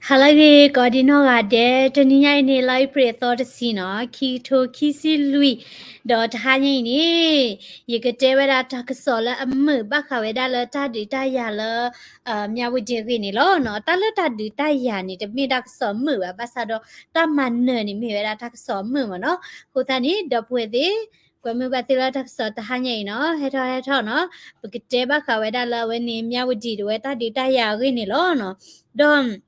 Halagi Godino Gade, Tania in a library thought a sino, Kito Kisi Louis, dot Hanyini, you get David attack a sola, a moo, Bakaweda, Tadi Tayala, Miawi Winilo, no, Talata di Tayani, the midak some moo, Ambassador, Taman Nurni, me attack some moo, no, Hutani, dop with it. Kami batila tak sa tahanya ino, heto no, begitu ba kaweda la weni miawi di weta di taya gini lo no, don.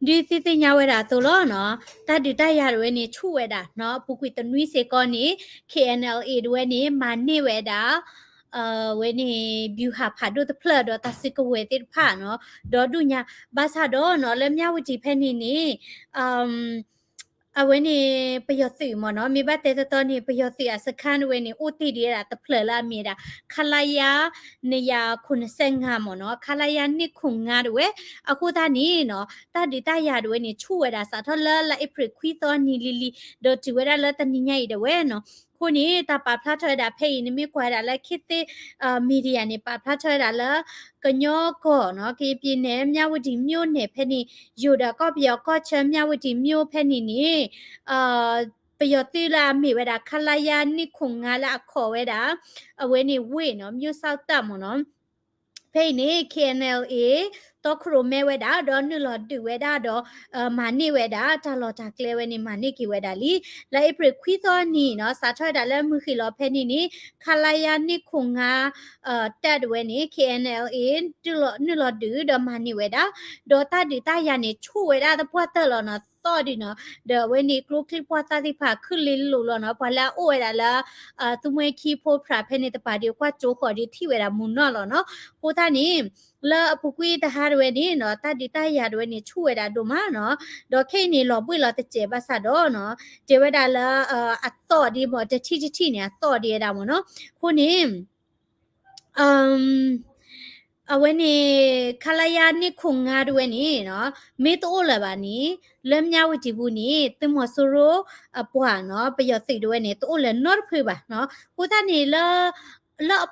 Di ti nya we da so lo no ta di ta ya we ni chu we da no pu kwi tanui se ko ni KNLA we ni ma ni we da we ni view ha pha do the plot do ta sik we ti pha no do du nya ba sa do no le mya wi ti phe ni a we ni pa yo si mo no mi ba te to ni pa yo si a sakan we ni u ti di da ta plot la mi da khalaya ne ya khun senga mo no khalaya ni khun nga we အခုသားနီနော်တဒီတရတွေနေချူဝဲတာစာထလလအပရခွီတော်နီလီလီဒတ်ဝဲတာလတနိညိုင်တဲ့ဝဲနော်ခုနေတာပါဖလာထွဲတာဖေးနေမိကွာတာလက်ခစ်တဲ့မီဒီယာနေပါဖလာထွဲတာလကညောကောနော်ကေပြင်းနေမြဝတီမြို့နယ်ဖက်နေယူတာကော့ပြောကော့ချမြဝတီမြို့ဖက်နေနေပယောတိလာမိဝဲတာခလာယာနိခုငါလာခေါ်ဝဲတာအဝဲနေဝေနော်မြို့ဆောက်တက်မနော်ဖေးနေ KNLA တော့ခရိုမဲဝဲတာတော့နုလော်တူဝဲတာတော့မာနိဝဲတာတာလော်တာကလဲဝဲနေမာနိကီဝဲတာလီလဲအပရခွီသောနီနော်စာထွဲတာလဲမှုခီလော်ဖဲနီနီခလာယာနိခုငါတက်ဝဲနေ KNLA တူလော်နုလော်တူတော့မာနိဝဲတာတော့တာဒီတာယာနေချူဝဲတာတော့ပွတ်တယ်လော်နော်တော့ဒီနော်เดวนี่กรุ๊ปคลิปว่าตาที่ผ่าขึ้นลิ้นหลุลเนาะพอแล้วโอ้ยแล้วตุ้มคีโพพระเพนิตปาเดียวกว่าโจขอดีที่เวลามุนเนาะเนาะโคท่านี้แล้วปุกุยตาหาด้วยนี่เนาะตาดิตายาด้วยนี่ช่วยได้ดูมาเนาะดอกแค่นี้หลอบุยเราจะเจ็บภาษาดอเนาะเจเวดาแล้วอัตต่อดีหมดจะที่เนี่ยต่อดีได้หมดเนาะคู่นี้အဝဲနေခလာယာနိခုငါတွေနေနော်မေတိုးလပါနီလက်မြဝတီဘူးနီတင်မဆူရိုအပွားနော်ပယောစိတ်တွေနေတိုးလနော်ဖေးပါနော်ကိုသားနေလာ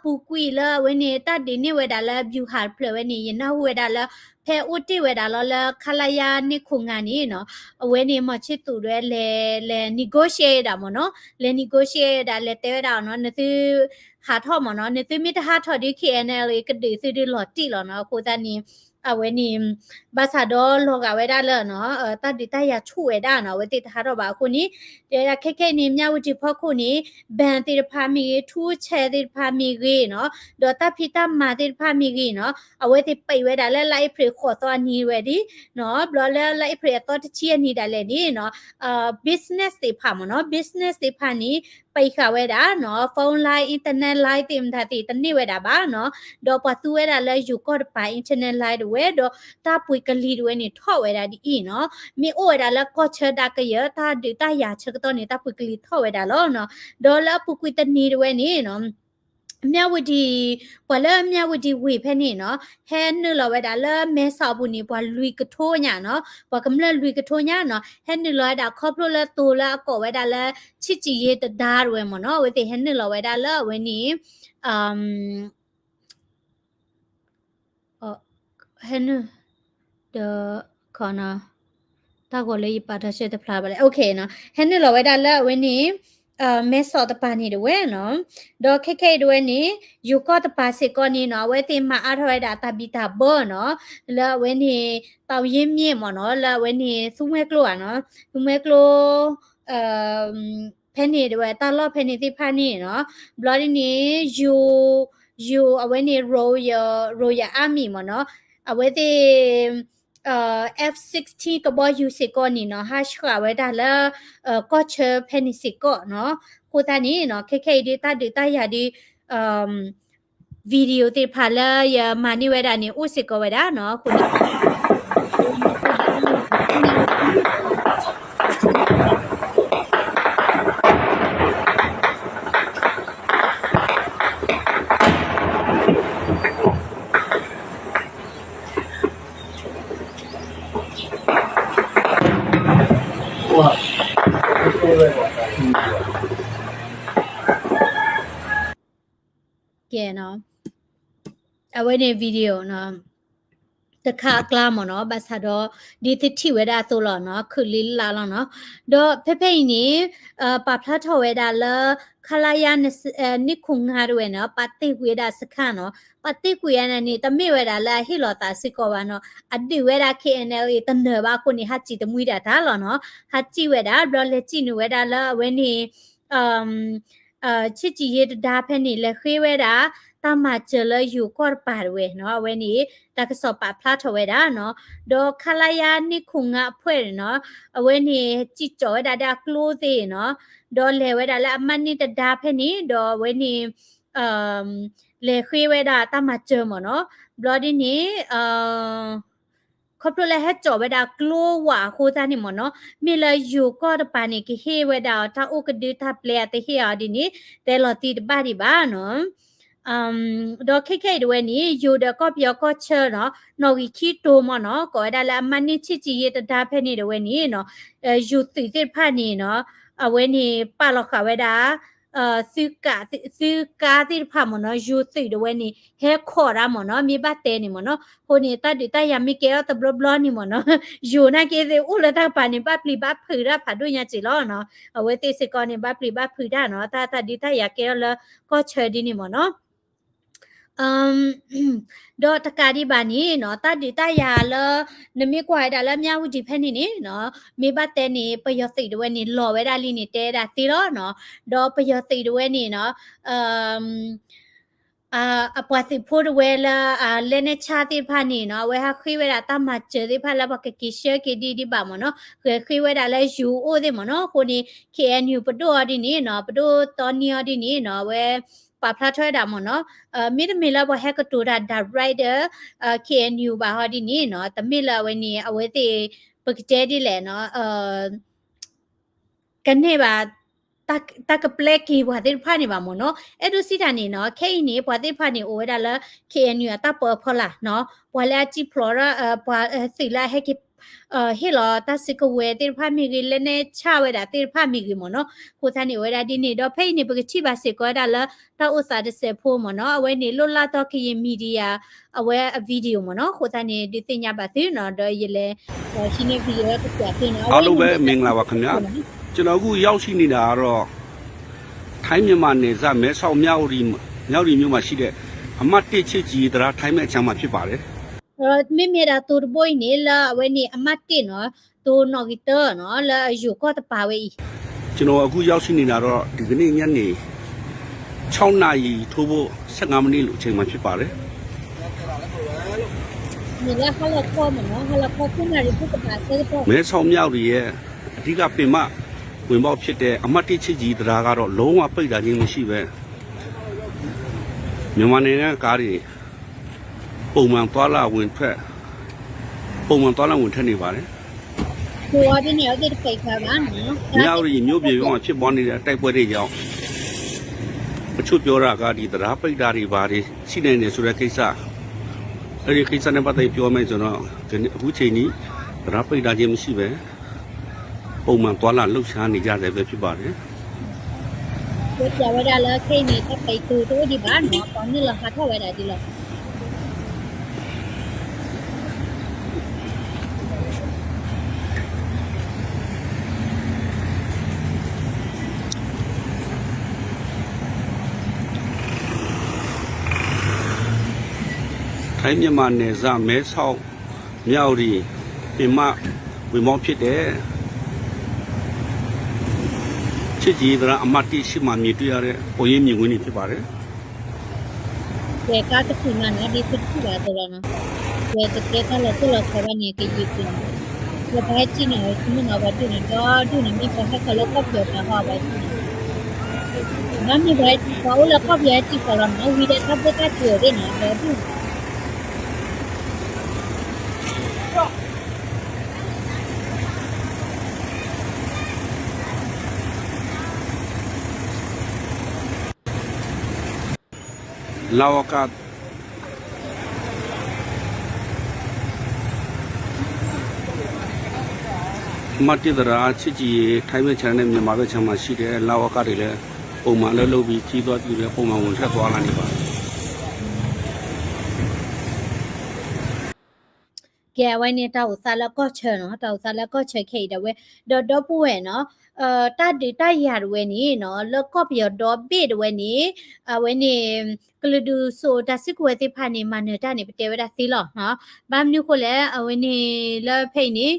ပူကွီလာဝဲနေတတ်ဒီနေဝဲတာလာဗျူဟာဖလဝဲနေရနဝဲတာလာဖဲဦးတိဝဲတာလာခလာယာနိခုငါနီနော်အဝဲနေမချစ်သူတွေလေ negotiate တာမနော်လေ negotiate တာလေတဲတာနော်နသူหาทอมเนาะในตึมิตหาทอดิ KNL ก็ดีสิดิลอติลอเนาะโคตานี่အဝဲနေဘာသာတော့လောကဝဲဒါလနော်တတ်ဒီတရချူဝဲဒါနော်ဝဲတိထားတော့ပါခုနီတဲ့ခက်ခဲနေမြဝတီဖို့ခုနီဘန်တိဖာမီထူးချဲတိဖာမီကြီးနော်ဒေါ်တဖိတမာတိဖာမီကြီးနော်အဝဲတိပိဝဲဒါလဲလိုက်ဖရခေါ်တော့နီဝဲဒီနော်ဘလလဲလိုက်ဖရတော့တချီနီဒါလဲနီနော်business တိဖာမနော် business တိဖာနီပိခဝဲတာနော်ဖုန်းလိုင်း internet line တင်တာတိတနိဝဲတာပါနော်ဒေါ်ပသူဝဲတာလဲယူကော့ပါ internet line ဝဲတော့တာပွေကလီတွေနေထော့ဝဲတာဒီနော်မြေအိုဝဲတာလဲကော့ချတာကရတာဒီတာယာချက်တော့နေတာပွေကလီထော့ဝဲတာလောနော်ဒေါ်လာပုကွေတနီတွေနေနော်မြဝတီဘွာလမြဝတီဝေဖဲနေနော်ဟဲနလောဝဲတာလဲမဲဆောက်ဘူးနေဘွာလူကထိုးညာနော်ဘွာကမလလူကထိုးညာနော်ဟဲနလောတာခေါပလိုလဲတူလာကောဝဲတာလဲချစ်ကြည်ရတဒါရွယ်မနော်ဝဲတဲ့ဟဲနလောဝဲတာလဲဝဲနီဟဲနthe corner တာကိုလေးပါတာရှက်တဖလာပါလေโอเคနော်ဟဲနလောဝဲတာလဲဝဲနီမဲဆော့တပါနေတယ်ဝဲနော်ဒေါ်ခက်တွေနေယူကော့တပါစစ်ကောနေနော်ဝဲတင်မအားထွဲတာတပီတာဘောနော်လာဝဲနေတောင်ရင်းမြင့်မနော်လာဝဲနေစူးမဲကလိုอ่ะနော်စူးမဲကလိုဖဲနေတယ်ဝဲတာလော့ဖဲနေတိဖာနေနော်ဘလော်ဒီနေယူအဝဲနေ royal army မနော်အဝဲတိF16 ကဘောယူစစ်ကောနီနော် hash ကဝဲတာလာကော့ချ်ဖဲနီစစ်ကောနော်ကိုတနီနော်ခေဒီတာယာဒီဗီဒီယိုတိဖာလာယမာနီဝဲတာနီဥစစ်ကောဝဲတာနော်ခု เนาะเอาไว้ในวิดีโอเนาะตะคากลามเนาะบัสดอดีติที่เวดาตัวเนาะคือลิลลาเนาะดอเพ่ๆนี้ปะพระทเวดาเลคลายานนิคุงหาด้วยเนาะปฏิเวดาสกาเนาะปฏิกุยานันนี่ตะเมเวดาลาฮิโลตาสิกวาเนาะอดีเวดา KNLA ตะเนบาคนนี่ฮัจิตะมุยดาทาลเนาะฮัจิเวดาบลเลจินเวดาลเวนี่ชิจิเยดาเพนี่เลขีเวดาตามาเจลอยู่กอดปาดเวเนาะเวนี้ตากสอบปาพลาทเวดาเนาะดอคลายานิคุงะเพื่อนเนาะเวนี้จิจอดาดากลูตีเนาะดอเลเวดาละมันนี่ดาเพนี่ดอเวนี้เลขีเวดาตามาเจอมเนาะบลอดีนี้ครบตัวเลยให้จบเวดากลัวว่าคู่ตานี่หมดเนาะมีเลยอยู่ก็ตะปานี่กี่เฮเวดาถ้าอุกดือถ้าเปลี่ยนแต่เฮียดีนี้แต่เราตีบ้าดีบ้าเนาะดอกเคด้วยนี่อยู่เด็กก็เปียก็เชื่อเนาะนอกอีกที่ตัวมันเนาะก็ได้ละมันนี่ชิจิเยตดาเพนี่ด้วยนี่เนาะอยู่ติดผ่านนี่เนาะเอาไว้นี่ปาลอกเวดาซื้อกาที่ผ่านมันเนาะอยู่ติดด้วยนี่เฮขอรามันเนาะมีบัตเตนี่มันเนาะคนนี้ตาดิตายามีเกลตบลบลนี่มันเนาะอยู่นะเกสิอุลตาปานี่บัตปลีบัตผือราผัดด้วยยาจิล้อเนาะเอาไว้ติสิกรนี่บัตปลีบัตผือได้เนาะตาดิตายาเกลแล้วก็เชิญดีนี่มันเนาะดอตกาดีบานีเนาะตาดิตายาลนมีกว่าดาละမြဝဒီဖက်နေနေเนาะมีบัตเตนี่ปยติด้วยนี่หล่อไว้ดาลีนี่เตดาติล้อเนาะดอปยติด้วยนี่เนาะอปวสิพูดเวลาเลเนชาติพานี่เนาะเวหาคุยเวลาตามาเจอที่พาละบักกิเชกิดีบามเนาะคือคุยเวลาเลยูโอเดมเนาะคนนี้ KNU ปดูดินี่เนาะปดูตอนนี้ดินี่เนาะเวปาพระช่วยดามเนาะมิลาบ่แฮกตูดาไรเดอร์KNU บาฮอดินี่เนาะตมิลาเวนี่เอาไว้ติปกเจดิแหละเนาะกันเนบาตากเปลกีบวาติพานี่บามเนาะเอดูสิตานี่เนาะแค่นี้บวาติพานี่โอเวดาละ KNU ตาเปอพอละเนาะบวาลาจิพลอระบวาสิลาให้กิเฮลอตาสิกเวติพามีกิเลเนชาเวดาติพามีกิมเนาะคูทานี่เวดาดินี่ดอเพนี่ปกชิบาสิกอดาละตาอุตสาห์เสพโมเนาะเอาไว้นี่ลุลาตอคิยมีเดียเอาไว้วิดีโอมเนาะคูทานี่ดิติญาบาติเนาะดอยิเลชินวิดีโอก็ตัวที่เนาะအားလုံးပဲမင်္ဂလာပါခင်ဗျာကျွန်တော်အခုရောက်ရှိနေတာကတော့ထိုင်းမြန်မာနယ်စပ်မဲဆောက်မြောက်ရီမြို့မှာရှိတဲ့အမတ်တစ်ချစ်ကြီးတရားထိုင်းမဲ့အချမ်းမှာဖြစ်ပါတယ်မိမိရာတူဘိုင်းနေလာဝဲနေအမတ်တင်နော်တူနော်ဂီတာနော်လာယူကောတပါဝဲကျွန်တော်အခုရောက်ရှိနေတာတော့ဒီကနေ့ညနေ6နာရီထိုးဖို့15မိနစ်လို့အချိန်မှာဖြစ်ပါတယ်ဒီလာခလာခေါ်မနော်ခလာခေါ်ခုနရီပုတ်ပါစေပေါ့မဲဆောက်မြောက်ရီရဲ့အဓိကပင်မဝင်ပေါက်ဖြစ်တဲ့အမတ်တစ်ချစ်ကြီးတရားကတော့လုံးဝပိတ်တာခြင်းမရှိပဲမြန်မာနိုင်ငံကားတွေပုံမှန်သွားလာဝင်ထွက်နေပါတယ်ဟိုအတင်းရောက်တဲ့ပိတ်ခါပါနော်မြောက်ရီမြို့ပြည်မှာဖြစ်ပေါ်နေတဲ့တိုက်ပွဲတွေကြောင့်အချို့ပြောတာကဒီတရားပိတ်တာတွေဘာတွေရှိနေတယ်ဆိုတဲ့ကိစ္စအဲဒီကိစ္စနဲ့ပတ်သက်ပြောမယ်ဆိုတော့အခုချိန်นี้တရားပိတ်တာခြင်းမရှိပဲပုံမှန်သွားလာလှုပ်ရှားနေကြတယ်ပဲဖြစ်ပါတယ်ဒီကြဝဒါလာခိနေတပိတ်တူတို့ဒီဘာနော်ပေါင်းနေလာခါထဝဲတာဒီလားထိုင်းမြန်မာနယ်စပ်မဲဆောက်မြောက်ရီပင်မဝင်ပေါက်ဖြစ်တဲ့ချစ်ကြီးတရားအမတ်တိရှိမှမြည်တွေ့ရတဲ့ပုံရိပ်မြင်ကွင်းတွေဖြစ်ပါတယ်။ဒီကားတစ်ခုမှလည်းဒီတစ်ခုပါတော့နော်။ဒီတစ်ကလည်းသူ့လောက်ခေါ်နေကြည့်ကြည့်။ဒီဘက်ချင်းနဲ့သူ့နောက်တူနေတော့တူနေမိခက်ခလောက်ပြောတာဟာပဲ။နမ်းဒီဘက်ကောလောက်ပြောကြည့်ကြတော့နော်ဝီဒီယိုသပ်ကကြည့်ရနေတယ်သူ။လာဝကမတ်တဒရာချစ်ကြီးထိုင်းမဲ့ချန်နဲ့မြန်မာဘက်ချမ်းမှာရှိတဲ့လာဝကတွေလည်းပုံမှန်လှုပ်ပြီးကြီးသွားပြီးလည်းပုံမှန်ဝင်ထွက်သွားလာနေပါတယ် แกไว้เนี่ยตาอุตาแล้วก็เชิญเนาะตาอุตาแล้วก็เชิญเคเดเวดอป่วยเนาะตาดิตายาดเวนี่เนาะแล้วก็เปียดอบิดเวนี่เวนี่กลืดูโซตาสิกเวติพานี่มาเนตานี่เปเวดาซิลเนาะบามนี่คนแลเวนี่แล้วเพนี่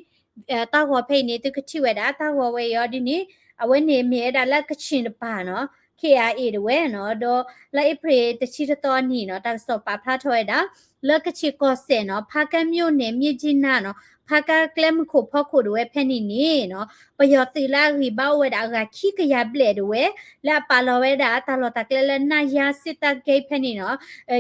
ตาหัวเพนี่ตึกชิเวดาตาหัวเวยอดินี่เวนี่เมียดาละกชินปาเนาะ KRA เดเวเนาะดอละเอเพรตชิตตอนี่เนาะตาสอบปาพลาถอยดาเลิกชิโกเซเนาะพากันမျိုးเนี่ยမြေကြီးနာเนาะพากาแกลมခုဖောက်ခုด้วยแพ่นี่นี่เนาะปยอติลารีบ้าเวดากาขี้กะยาเบลด้วยและปาลอเวดาตาลอตาแกลนายาสิตาเกแพ่นี่เนาะ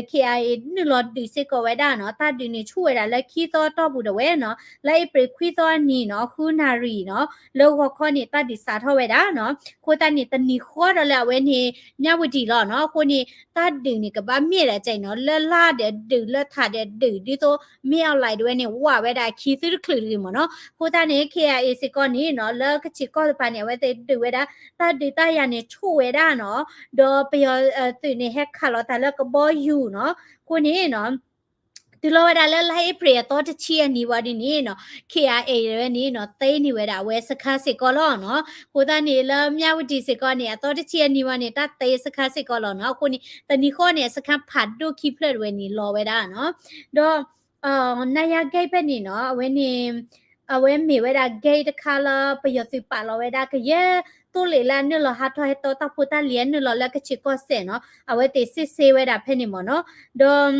KIA นี่ลอดิสิกเวดาเนาะตาดินี่ช่วยดาและขี้ตอตอบุดเวเนาะและอีเปรคุยตอนี่เนาะคูนารีเนาะโลกข้อนี่ตาดิสาทเวดาเนาะโคตานี่ตนี่ข้อดละเวนี่ญาวดีลอเนาะคนนี่ตาดินี่ก็บ่มีละใจเนาะละลาเดดืละทาเดดืดิโตมีเอาไหลด้วยเนี่ยว่าเวดาขี้ซื้อคลือมเนาะโคตานี่ KIA สิกอนี่เนาะเลิกชิกอปาเนี่ยเวเตดืเวดาตาดิตายานี่ช่วยดาเนาะดอเปียตุนี่แฮกคาลอตาแล้วก็บ่อยู่เนาะคนนี้เนาะဒီလိုဒါလည်းလိုက်ပရိတော့တချီနီဝဒီနီနော် KRA ရဲ့နီနော်သိနေဝဒါဝဲစခါစစ်ကောလောနော်ကိုသားနေလမြဝတီစစ်ကောနေတော့တချီနီဝနေတာသိစခါစစ်ကောလောနော်ကိုနီတနီခောနေစခါဖတ်ဒိုခိဖလက်ဝဲနီလောဝဲဒါနော်တော့နာယာဂိတ်ပဲနီနော်ဝဲနီအဝဲမီဝဲဒါဂိတ်တခါလာပယစီပါလောဝဲဒါကရဲตัวเลลาเนี่ยเราฮัทให้ตัวตาพูตาเลียนเนี่ยเราแล้วก็ชิโกเซเนาะเอาไว้ติซิเซไว้ดับเพนิมเนาะดอม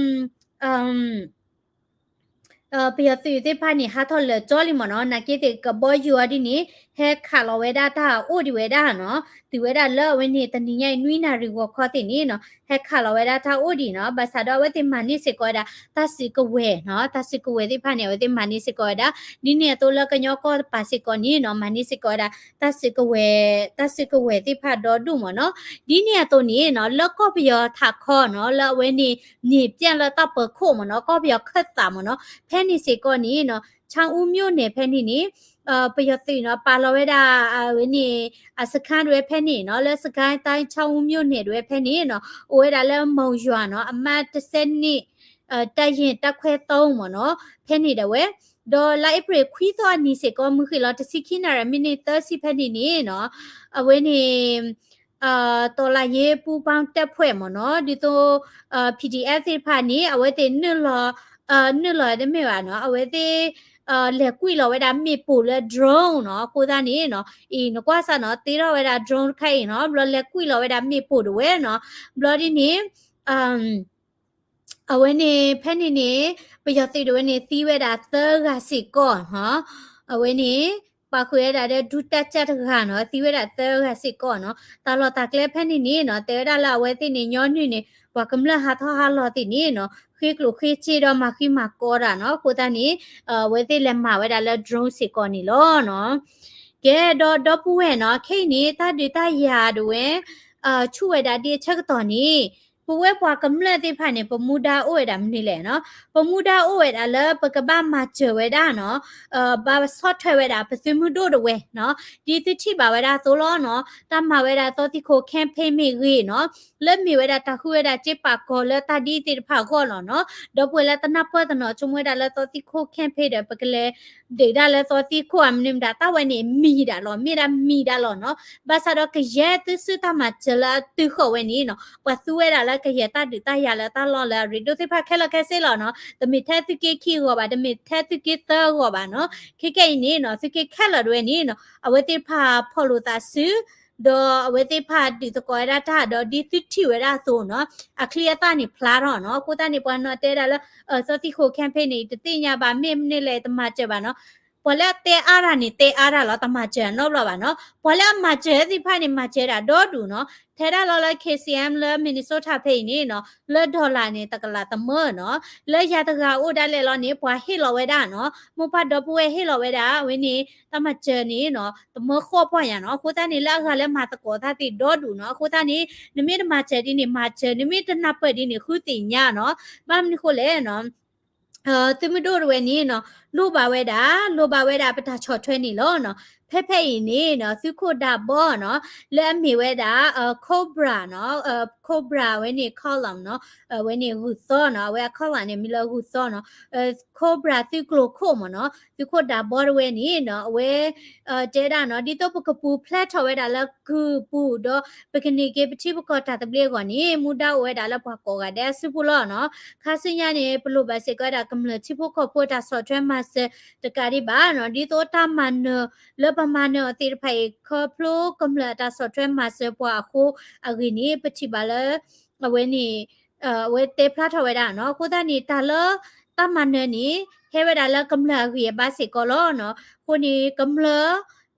เปียตีที่พานี่ฮัทเลยจอลิมเนาะนักเก็ตกับบอยอยู่ดินี่เฮคาลเวดาตาโอดิเวดาเนาะติเวดาเลเวนี่ตนี่ใหญ่นุยนาริวคอตินี่เนาะเฮคาลเวดาตาโอดิเนาะบาซาดอเวติมานี่สิกอดาตาสิกเวเนาะตาสิกเวที่พานี่เวติมานี่สิกอดาดิเนี่ยตัวละก็ยอก็ปาสิกอนี่เนาะมานี่สิกอดาตาสิกเวที่พาดอดูมเนาะดิเนี่ยตัวนี้เนาะแล้วก็เปียทักคอเนาะแล้วเวนี่นี่เปียนแล้วตาเปิดโคมเนาะก็เปียคัดตามเนาะแพนี่สิกอนี่เนาะชางอุ้มမျိုးเนี่ยแพนี่นี่ปยติเนาะปาลเวดาเวนี่สกานด้วยแพนี่เนาะแล้วสกายใต้ชาวမျိုးเนี่ยด้วยแพนี่เนาะโอ้ยดาแล้วมองยัวเนาะอมาตเซนนี่ตายินตะแควตงเนาะแพนี่เด้อเวดอไลเปรคุยตัวนี้สิก็มือคือเราจะสิคินารามินิเตอร์สิแพนี่นี่เนาะเวนี่ตัวละเยปูปังเตะဖွဲ့มเนาะดิโตPDF สิพานี้เอาไว้เตนึลอได้มั้ยวะเนาะเอาไว้เตလေကွီလောဝဲဒါမေပူလေ drone เนาะကိုသားနေเนาะอีนกว่าซะเนาะตีတော့ဝဲဒါ drone ခိုင်เนาะบลလေကွီလောဝဲဒါမေပူดเวเนาะบลดินี่အဝဲနေဖက်နေနေပယတိတော့နေသီးဝဲဒါသကစီကောဟောအဝဲနေပါခွေရတဲ့ဒုတက်ချက်တခါနော်သီးဝဲဒါသကစီကောနော်တာလောတာကလဲဖက်နေနေနော်တဲဒါလာဝဲတိနေညောညွနေဝကမလဟာထောဟာလောတိနေနော်ခိကလုခိချီတော့မခိမကောတာနော်ကိုသားနေဝဲတိလက်မဝဲဒါလဲ drone စီကောနေလောနော်ကဲတော့ပူဝဲနော်ခိနေတာဒေတာရာတွေချူဝဲဒါဒီချက်တော်နေပဝဲပွားကမလတိဖာနေပမူဒါအိုဝဲဒါမနေလေနော်ပမူဒါအိုဝဲဒါလပကဘာမချဝဲဒါနော်ဘာဆော့ထွဲဝဲဒါပစမှုတို့တဝဲနော်ဒီတိချိပါဝဲဒါသို့လောနော်တမဝဲဒါတော့တိခို campaign မိကြီးနော်လက်မီဝဲဒါတခုဝဲဒါจิปาကောလတဒီတိဖာကောလောနော်ဒပွေလတနပွတနော်ချုံဝဲဒါလတော့တိခို campaign တဲ့ပကလေဒေဒါလတော့တိခိုအမနိမဒါတဝဲနေမီဒါလောမီဒါလောနော်ဘာသာတော့ကရဲသစတမချလာတိခိုဝဲနေနော်ပသူဝဲဒါကရတာဒီတရလာတလောလာရီဒိုတိဖာခဲလခဲစေလောနော်တမီထဲသူကေခီရောပါတမီထဲသူကေသောရောပါနော်ခိကေနေနော်သူကေခက်လတွေနေနော်အဝတိဖာဖော်လို့တာဆူดอเวติพาดิตกอดาตาดอดิติทิเวดาโซเนาะอะเคลียตานี่พลาดเนาะโคตานี่ปอนเนาะเตดาละซอติโคแคมเปญนี่ติญญาบาเมมนี่เลยตมาเจบาเนาะพอแล้วเตอารานี่เตอาราแล้วตมาเจเนาะบลาบาเนาะพอแล้วมาเจสิพานี่มาเจดาดอดูเนาะเทดาลอละ KCM เลมินิโซตาเพนี่เนาะเลดอลลาร์นี่ตะกะลาตะเมอเนาะเลยาตะกะโอดาเลลอนี่ปวาเฮลอเวดาเนาะมุพาดอปเวเฮลอเวดาเวนี่ตมาเจนี่เนาะตะเมอข้อพ่อหยังเนาะโคตานี่ละกะเลมาตะกอทาติดอดูเนาะโคตานี่นิมิตมาเจดินี่มาเจนิมิตนาเปดินี่คือติญญาเนาะบามนี่โคเลเนาะ သူမတို့တွေနေနော်လိုပါဝဲတာပတာချော်ထွဲနေလို့နော်ဖဲနေနော်သူခိုတာဘောနော်လက်မီဝဲတာခိုဘရာနော်ခိုဘရာဝဲနေခေါလမ်နော်ဝဲနေဟူသောနော်ဝဲခေါလာနေမီလဟူသောနော်ခိုဘရာသူကလိုခိုမနော်သူခိုတာဘောဝဲနေနော်ဝဲတဲတာနော်ဒီတော့ပကပူဖလက်ထော်ဝဲတာလက်ကူပူတော့ပကနိကေပတိပကောတာတပလေကောနေမူတာဝဲတာလက်ဘကောကတဲ့စပူလောနော်ခါစညာနေပလိုပါစေကတာကမ္လတိဖို့ခဖို့တာဆော့ထွဲမတ်တကာရီပါနော်ဒီတော့တာမန်လပမာနောတိဖိုင်ခဖလိုကမ္လတာဆော့ထွဲမတ်ပွားခုအဂိနီပတိပါလအဝဲနေဝဲတေဖလာထဝဲတာနော်ကိုတာနေတာလတာမန်နေဟဲဝဲတာလကမ္လအဂိပါစေကောလောနော်ကိုနေကမ္လ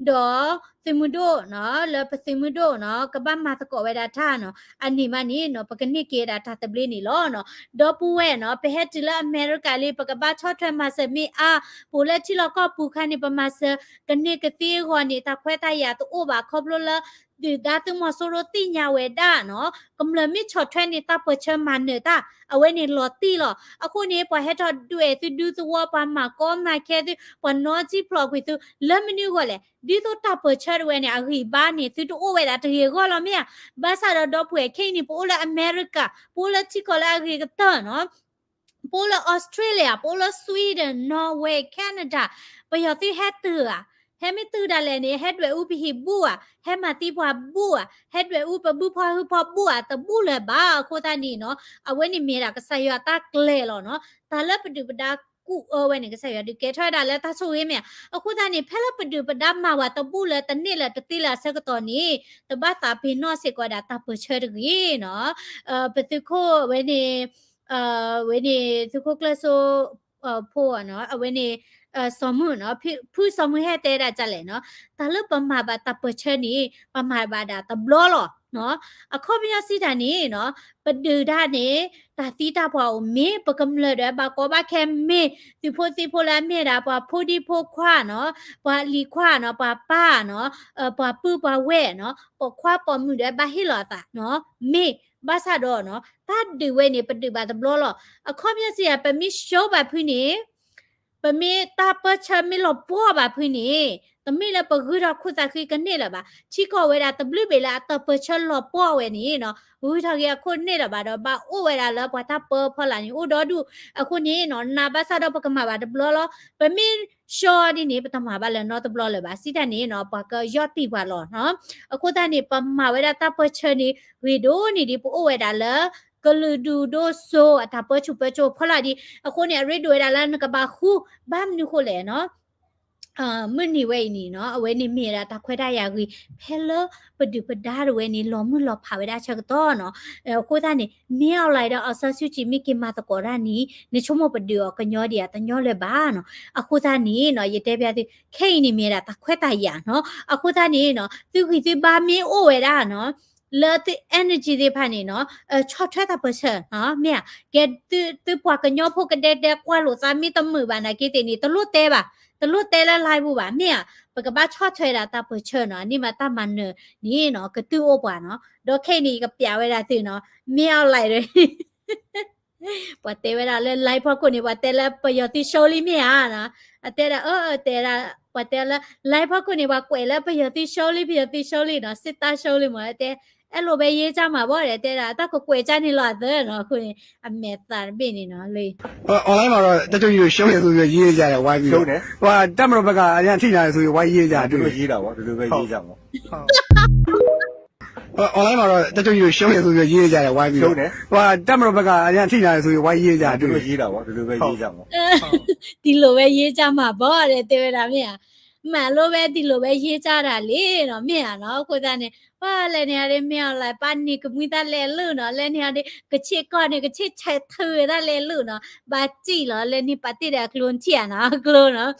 တော့သမှုတို့နော်လပသမှုတို့နော်ကပမတ်ကောဝဲတာထားနော်အနိမနီနော်ပကနိကေတာတာတပလေးနီလောနော်ဒေါ်ပူဝဲနော်ပဟက်တီလာအမေရိကလေးပကပချော့ထွဲမဆမီအာပူလက်ချီလောကပူခါနေပမဆကနေကတိခေါ်နေတာခွဲတရတူဘာခေါပလလဒီဒါတူမဆိုရတိညာဝဲတာနော်ကမ္လမီချော့ထွဲနေတာပချမန်နေတာအဝဲနေလော်တီလောအခုနေပဟက်တော့တွေ့သူဒူသဝပါမကောနာခဲသူပနောချီဖလော့ကွီသူလမနီကိုလေဒီတော့တပချရဝဲနေအဂိဘာနေသူတို့ဝဲတာတရေကောလောမြဘာသာတော့ဖွေခိနေပိုလာအမေရိကပိုလာချီကောလာအဂိကတနော်ပိုလာဩစတြေးလျပိုလာဆွီဒင်နော်ဝေကနေဒါပယောတိဟက်တူဟဲမီတူဒါလည်းနေဟက်တွေဥပဟိဘူဟဲမတိဖွာဘူဟက်တွေဥပဘူဖွာဟူဖွာဘူတဘူလည်းဘာခိုတာနီနော်အဝဲနေမြေတာကဆယတာကလေလောနော်ဒါလည်းပတူပဒါကူဝဲနေကဆယဒီကဲထွားတာလည်းတဆိုရေးမြအခုတာနေဖဲလပတူပဒါမာဝတဘူလည်းတနစ်လည်းတတိလည်းဆက်ကတော့နေတပတ်တာဖေနော့စေကွာတာတပချရကြီးနော်ပတူခိုဝဲနေဝဲနေသူခိုကလဆိုဖို့နော်အဝဲနေสมมุเนาะผู้สมมุให้เตระจัเลยเนาะตาลปมาบาตาเปเชนี่ปมาบาดาตาบลอลเนาะอะข้อพิญญาสิดานี่เนาะปดือดานี่ตาตีตาพอเมปกำเลดบากอบาแคเมสิโพลาเมดาปาโพดิโพควาเนาะปาลีควาเนาะปาป้าเนาะปาปื้อปาเวเนาะปอควาปอมือดบาฮิลอตาเนาะเมบาซาดอเนาะตาดือเวนี่ปดือบาตาบลอลอะข้อพิญญาสิปะมิโชบาพุนี่ปะมีตาปะชะมีลปัวบาพุนี่ตะมีละปะคือราคุตะคือกันนี่ละบาชิกอเวดาตะบลิเบลาตะปะชะลปัวเวนี่เนาะหูทะเกะคนนี่ละบาดบาโอเวดาละปะตะปะพลานี่โอดอดูအခုนี่เนาะนาบาซาดอปะกะมาบาตะบลอลปะมีชอดินี่ปะตะมาบาละเนาะตะบลอเลยบาสิตะนี่เนาะปะกะยอดติบาลอเนาะအခုตะนี่ปะมาเวดาตะปะชะนี่วีโดนี่ดิปโอเวดาละกลูดูโดโซอะตะปะชุปะโจพลาดิအခုนี่ริดเวดาละนกะบาคูบ้ามนี่โคแลเนาะมื่อนี่เว้ยนี่เนาะเอาไว้นี่เมียดาตาခွဲတာရကြီးဖဲလပဒုပဒါရဝဲนี่လောမှုလောဖာဝဲတာချက်တော့เนาะကိုသားนี่မြောက်လိုက်တော့အဆဆူချီမိကိမတကောရာนี่နေချုံမပဒုကညောဒီယာတညောလဲပါเนาะအခုသားนี่เนาะရတဲ့ပြတဲ့ခိတ်นี่เมียดาตาခွဲတာရเนาะအခုသားนี่เนาะသူခိသူပါမင်းအိုဝဲတာเนาะလေတဲ့ energy တွေဖာနေเนาะချော့ထွက်တာပစเนาะမြတ်ကဲသူပွားကညောဖို့ကတဲ့ကွာလို့စာမီတမှုပါနာကိတဲ့นี่ตลุเตပါตลุเตละลายบูบาเนี่ยปกบะชอดถวยดาตาเปเชเนาะนี่มาตามันเนนี่เนาะกระตื้อโอปาเนาะดอกแค่นี้ก็ปยาไว้ได้สิเนาะเมียวไหลเลยปะเตเวลาเลยไล่พอคนนี่ปะเตละปยติโชลิเมียนะอะเตละเตละปะเตละไล่พอคนนี่ว่าเกวละปยติโชลิเนาะสิตาโชลิหมดเตအဲ့လိုပဲရေးကြမှာပေါ့တဲ့တဲ့တာတက်ကိုကွယ်ကြနေလို့တဲ့နော်ခုအမေသားပြင်နေနော်လေ online မှာတော့တချို့ကြီးရှုံးနေဆိုပြီးရေးကြတယ်ဝိုင်းပြီးရှုံးတယ်ဟိုတက်မတော်ဘက်ကအရင်ထိလာတယ်ဆိုပြီးဝိုင်းရေးကြတယ် ဒီလိုရေးတာပေါ့ဒီလိုပဲရေးကြမှာ online မှာတော့တချို့ကြီးရှုံးနေဆိုပြီးရေးကြတယ်ဝိုင်းပြီးရှုံးတယ်ဟိုတက်မတော်ဘက်ကအရင်ထိလာတယ်ဆိုပြီးဝိုင်းရေးကြတယ် ဒီလိုရေးတာပေါ့ဒီလိုပဲရေးကြမှာ ဒီလိုပဲရေးကြမှာပေါ့တဲ့တဲ့တာမြင်မှန်လို့ပဲဒီလိုပဲရေးကြတာလေနော်မြင်ရနော်ခုသားနေว่าเลยเนี่ยเรမြောက်လိုက်ပါနီကမီတာလဲလို့နော်လဲเนี่ยကချစ်ကောနေကချစ်ချက်ထွေတာလဲလို့နော်ဘာကြည့်လောလဲနေပတိတဲ့ကလွန်ချီရနော်ကလွန်နော်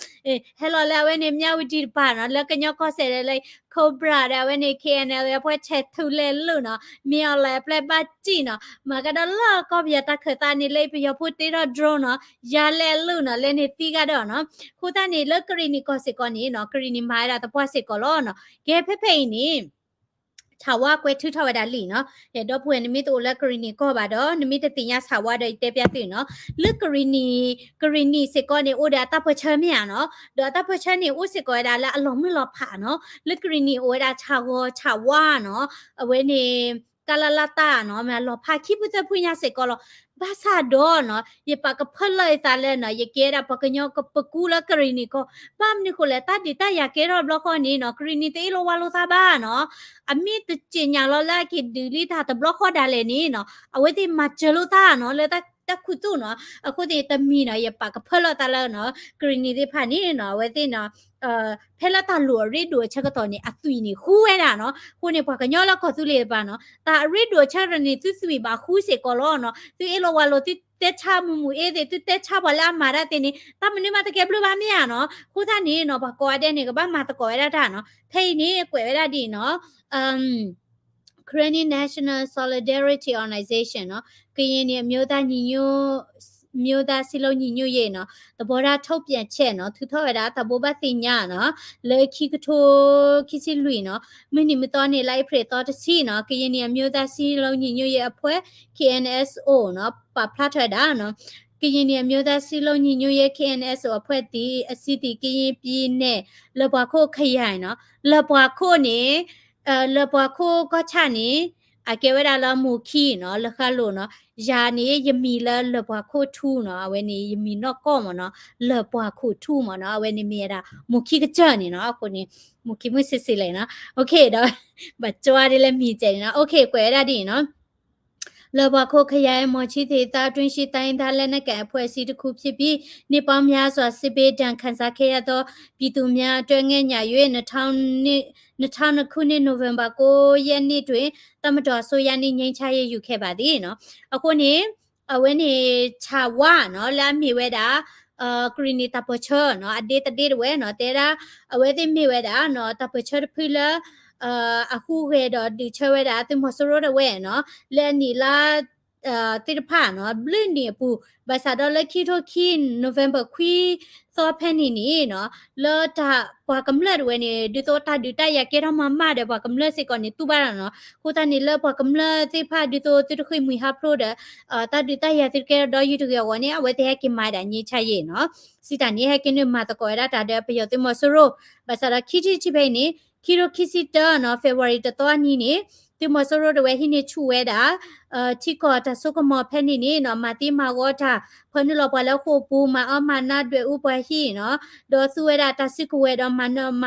ဟဲလောလဲဝဲနေမြောက်ဝတီပါနော်လဲကညော့ခော့ဆဲလဲခိုဘရာတဲ့ဝဲနေ KNL ရဖွဲ့ချက်ထူလဲလို့နော်မြောက်လဲပလက်ပါကြည့်နော်မကတော့လောကောပြတာခတာနေလဲပြဖို့တေတော့ drone နော်ရလဲလို့နော်လဲနေတီးကတော့နော်ခုတနေလကရီနီကောစစ်ကောနေနော်ကရီနီမိုင်တာတပွားစစ်ကောလောနော်ကဲဖေဖေနေ ชาวว่าเกวทุทวดาลีเนาะเดี๋ยวดอกพวยนิมิตโอละกรีนีก็บาดอนิมิตติญาชาวว่าได้เตปยาติเนาะลึกกรีนีเสกอเนี่ยโอดาตาพเชเมียเนาะดอตาพเชเนี่ยโอเสกอดาละอลองไม่รอผ่าเนาะลึกกรีนีโอดาชาวว่าเนาะเอาไว้ในกาลาลาตาเนาะแม่รอผ่าคิบุจะพูญาเสกอลบาซาดอเนาะยปากกะพเลยตาเลเนาะยเกราปากญอกปกูละกรีนีก็บ้ามนี่โคเลตาดิตายาเกรอบลอคอนี่เนาะกรีนีเตโลวาโลซาบ้าเนาะอามีตจิญญาลอลากิดิลิตาตบลอคอดาเลนี่เนาะเอาไว้ที่มาเจโลตาเนาะเลตาตะคุตุเนาะအခုဒီတမီနော်ရပါကဖလောတလာနော်ဂရီနီဒီဖာနီနော်ဝဲတိနော်ဖဲလာတလူရီဒိုချက်ကတော့နေအသွီနေခူးဝဲတာနော်ခုနေပါကညောလခေါ်သူလေပါနော်တာရီဒိုချက်ရနေသူစွီပါခူးစေကောလောနော်သူအေလိုဝါလိုတိတက်ချမှုအေးတဲ့သူတက်ချပါလာမာရတဲ့နေတမနေမတကယ်ဘလို့ပါမရနော်ခုသားနေနော်ပါကောတဲ့နေကပါမာတကောရတာနော်ဖိနေကွယ်ရတာဒီနော်Ukrainian National Solidarity Organization เนาะကရင်နေမျိုးသားညီညွတ်မျိုးသားစီလုံးညီညွတ်ရေးเนาะတဘောဓာထုတ်ပြန်ချက်เนาะသူထောက်ရတာတဘောဘသိညာเนาะလေခိကထိုခိစီလူเนาะမင်းနေမတော်နေလိုက်ဖရတော်တစီเนาะကရင်နေမျိုးသားစီလုံးညီညွတ်ရေးအဖွဲ့ KNSO เนาะပဖလာထတာเนาะကရင်နေမျိုးသားစီလုံးညီညွတ်ရေး KNSO အဖွဲ့တီအစီတီကရင်ပြည်နဲ့လဘခိုခရိုင်เนาะလဘခိုနေလဘခိုก็ชานี่အကေဝရလာမူခီနော်လခလို့နော်ယာနေယမီလလဘခိုထူနော်အဝဲနေယမီနော်ကောမနော်လဘခိုထူမနော်အဝဲနေမြေတာမူခီကကြနေနော်အခုနေမူခီမစစ်စစ်လေနော်โอเคတော့ဘကြွားတယ်လည်းမြည်ကြတယ်နော်โอเคကွယ်ရသည်နော်လဘခိုခရိုင်မော်ချီသေးတာတွင်းရှိတိုင်းသားလက်နက်ကန်အဖွဲ့အစည်းတစ်ခုဖြစ်ပြီးနေပေါင်းများစွာစစ်ပေးတံခန်းစားခဲ့ရသောပြည်သူများအတွက်ငဲ့ညာ၍2000ခုနှစ်နိုဝင်ဘာ9ရက်နေ့တွင်တမတော်ဆိုရနေငိမ့်ချရေးယူခဲ့ပါသည်เนาะအခုနေအဝဲနေချာဝเนาะလာမြေဝဲတာကရီနီတပချောเนาะအဒေတဒေဝဲเนาะတဲတာအဝဲသိမြေဝဲတာเนาะတပချောဖီလာအခုခေတော့ဒီချဝဲတာသူမစရိုးတဲ့ဝဲเนาะလဲနီလာတိရဖာเนาะဘလင်းနေပူဘာသာတော့လက်ခီထိုခီနိုဝင်ဘာခွီသောဖဲနေနေเนาะလောတာပွားကမလက်ဝဲနေဒီတော့တာဒီတရကေရမမတဲ့ပွားကမလက်စေကောနေတူပါเนาะကိုတနေလောပွားကမလက်စေဖာဒီတော့တိခွေမီဟာပရိုတဲ့တာဒီတရတိကေတော့ယူတူရဝနေအဝဲတဲ့ကိမိုင်တာညချရဲ့เนาะစီတနေဟကိနေမတကောရတာတဲ့ပယောတိမစရိုဘာသာခီချီချိပဲနေခီရိုခီစီတာเนาะ February တတော်နီနေဒီမစရိုတဲ့ဝဲဟိနေချူဝဲတာတီကောတာဆုကမောဖဲနေနေเนาะမာတိမာဝတာဖနလောပလာခိုပူမာအမနာတွေဥပဟိเนาะဒေါ်ဆူဝဲတာတစိကဝဲတော့မနမ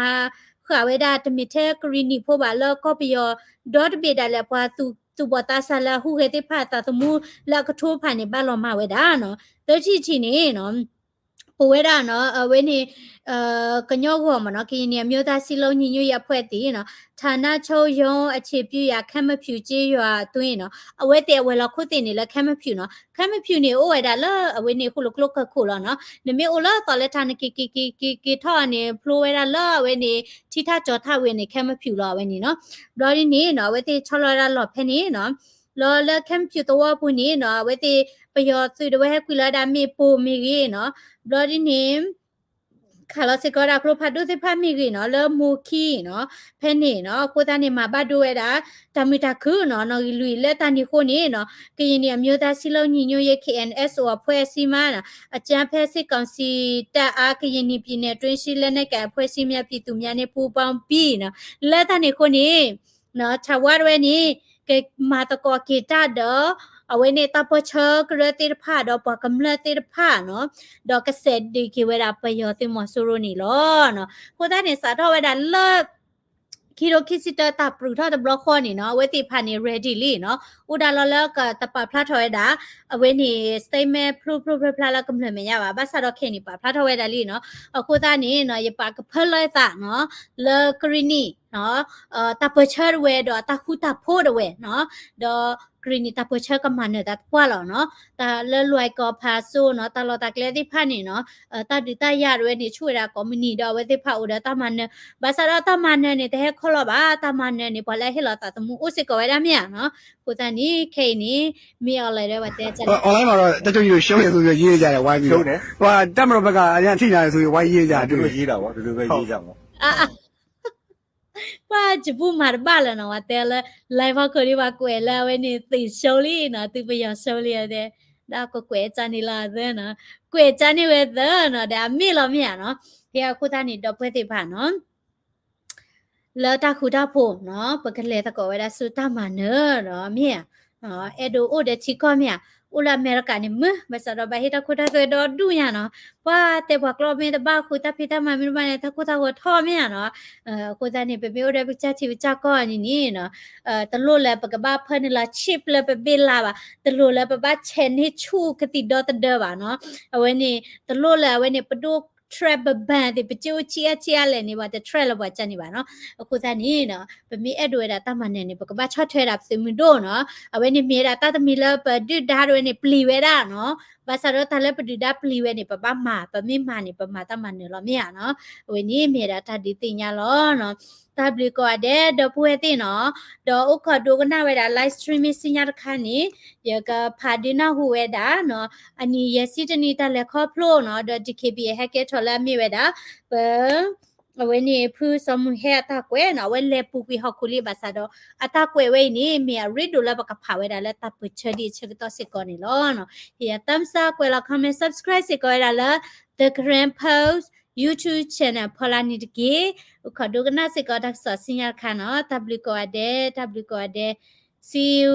ခဝဲတာတမီထဲကရီနီဖိုဘာလောကောပီယောဒေါ်ဘေဒါလပွားသူဘတာဆလာဟုဟေတိဖာတာသမူလကထိုးဖာနေဘာလောမဝဲတာเนาะတချိချီနေเนาะပဝဲတာเนาะအဝဲနေကညောကောမနော်ကရင်နေမျိုးသားစီလုံးညီညွတ်ရဖွဲ့တည်နော်ဌာနချုပ်ရုံးအခြေပြုရခက်မဖြူကြေးရွာတွင်းနော်အဝဲတဲ့ဝဲလောက်ခုတင်နေလဲခက်မဖြူနော်ခက်မဖြူနေအိုဝဲတာလဲအဝဲနေခုလကလကခုလောနော်နမေအိုလာတော်လက်ဌာနကီထော်နေဖလိုဝဲတာလဲအဝဲနေထိထကြောထဝဲနေခက်မဖြူလောအဝဲနေနော်ဒေါ်ဒီနေနော်ဝဲတဲ့ချော်လာလောဖဲနေနော်လောလခက်ဖြူတော့ဘူးနေနော်ဝဲတဲ့ပယောသူတဝဲကွီလာဒါမေပိုမီကြီးနော်ဒေါ်ဒီနေခါလစကောရာကရဖတ်ဒုသဖမီရီနော်လမူခီနော်ဖဲနေနော်ကိုသားနေမှာဘတ်ဒိုဝဲတာတမီတာခုနော်နော်လူလက်တန်ဒီခိုနေနော်ကရင်နေမျိုးသားစီလုံးညီညွတ်ရေး KNSO အဖွဲ့အစည်းမှအကြံဖဲစစ်ကောင်စီတပ်အားကရင်နေပြည်နယ်တွင်းရှိလက်နက်ကအဖွဲ့အစည်းများပြည်သူများနဲ့ပူးပေါင်းပြီးနော်လက်တန်နေခိုနေနော်ချဝရဝဲနေကမာတကောကေတာတော့အဝဲနေတပချကရတိဖာတော့ပကမလတိဖာနော်ဒေါကဆက်ဒီကေဝရာပယောတိမဆူရိုနီလောနော်ကိုသားနေစာတော့ဝဲတာလက်ခီရိုခီစီတာတပရူထတဘလခေါနေနော်ဝဲတိဖာနေ ready လီနော်ဥဒါလောလကတပဖလာထော်ရတာအဝဲနေ statement proof ဖလာလကမလမရပါဘာသာတော့ခေနေပါဖလာထော်ရတာလီနော်အခုသားနေနော်ရပါကဖလဲတာနော်လကရီနီနော်တပချရဝဲတော့တခုတဖို့တော့ဝဲနော်ဒေါ်กรีนิตาปเชกมันเนตะกว่าหรอเนาะตาเลลวยก็พาโซเนาะตาลอตาเกลติพานี่เนาะตาดิตายาด้วยนี่ช่วยราก็มินีดอเวติพาอุดตามันเนบาซาดตามันเนนี่แต่ขลอบาตามันเนนี่บ่แลเฮลตาตมูอุสิก็ไว้ได้มั้ยเนาะကိုတန်นี่ခေนี่มีอะไรได้ว่าแต่จัง ออนไลน์မှာတော့တချို့ရှုံးရဆိုပြီးရေးကြတယ်ဝိုင်းပြီးရှုံးတယ်ဟိုတက်မတော်ဘက်ကအရင်ထိလာတယ်ဆိုပြီးဝိုင်းရေးကြတယ် ဒီလိုရေးတာပေါ့ဒီလိုပဲရေးကြမှာ ว่า จะพูดมาบ้านแล้วเนาะว่าแต่ละไลฟ์ว่าคนที่ว่าเกวแล้วเว้ยนี่ติโชลี่เนาะติไปยอโชลี่เด้ดาก็เกวจานี่ล่ะเด้เนาะเกวจานี่เว้ยเด้เนาะเดี๋ยวมีแล้วมีอ่ะเนาะเฮียคูตานี่ดอกเพื่อติผ่านเนาะแล้วตาคูตาโพเนาะปกเลตะก็เวลาสุตามาเนอะเนาะมีอ่ะเนาะเอโดโอเดชิก็มีอ่ะอุลาเมริกานี่มึบาซาดอบาฮิตาคูตาตัวดอดูยาเนาะว่าแต่พวกเราไม่ได้บ้าคูตาพิตามาไม่รู้ว่าเนี่ยถ้าคูตาหัวท่อมีอ่ะเนาะคูตานี่เป็นไม่ได้ไปจ้าชีวิตจ้าก็นี่เนาะตะลุแล้วปกบ้าเพิ่นนี่ละชิปเลยไปบินลาบ่ะตะลุแล้วปบ้าเชนให้ชูกติดอตะเดอบ่ะเนาะเอาไว้นี่ตะลุแล้วไว้นี่ปดูtrap band ที่ไปจูเชียเลยนี่ว่าจะ trap แล้วว่าจันนี่บ่ะเนาะคูตานี่เนาะเป็นมีแอดด้วยดาตามันเนี่ยปกบ้าชอบเทรดับซิมิโดเนาะเอาไว้นี่มีดาตาตะมีแล้วปดูดาด้วยนี่ปลีเวดาเนาะภาษาเราทะเลปดูดาปลีเวนี่ปบ้ามาปมีมานี่ปมาตามันเนี่ยเรามีอ่ะเนาะเอาไว้นี่มีดาตาดิติญาล้อเนาะตาบลิก็เดดพูเอติเนาะดอกก็ดูกันนะเวลาไลฟ์สตรีมมิ่งสิญญาคันนี้ยก็พาดินาหูเวดาเนาะอันนี้ยสิตนี่ตาเลคอพโลเนาะดอ DKB แฮกเกอร์ทอลามีเวดาเปเอาไว้นี่ผู้สมุเฮตากวยเนาะเวเลปุกิฮอคุลีบาซาโดอะตากวยไว้นี่มีริดูละบกพาเวดาและตาปุชดีชกตอสิกอนี่ล้อเนาะเฮียตัมซากวยละคอมเมนต์ subscribe สิกอดาละ The Grand Post YouTube channel พลานิดกีขอดูกันนะสิกอดักษอสิญญาคันเนาะ w กอเด see you